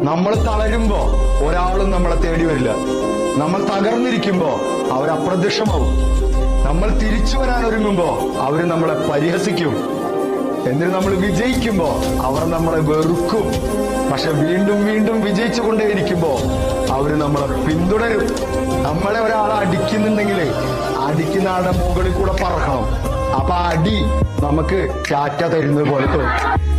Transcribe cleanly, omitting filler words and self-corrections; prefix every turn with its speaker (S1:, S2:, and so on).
S1: നമ്മൾ തളരുമ്പോ ഒരാളും നമ്മളെ തേടി വരില്ല. നമ്മൾ തകർന്നിരിക്കുമ്പോ അവർ അപ്രത്യക്ഷമാവും. നമ്മൾ തിരിച്ചു വരാൻ ഒരുങ്ങുമ്പോ അവര് നമ്മളെ പരിഹസിക്കും. എന്നിട്ട് നമ്മൾ വിജയിക്കുമ്പോ അവർ നമ്മളെ വെറുക്കും. പക്ഷെ വീണ്ടും വീണ്ടും വിജയിച്ചു കൊണ്ടേയിരിക്കുമ്പോ അവര് നമ്മളെ പിന്തുടരും. നമ്മളെ ഒരാൾ അടിക്കുന്നുണ്ടെങ്കിൽ അടിക്കുന്ന ആളുടെ മുകളിൽ കൂടെ പറക്കണം. അപ്പൊ ആ അടി നമുക്ക് ടാറ്റ തരുന്നത് പോലെ തോന്നും.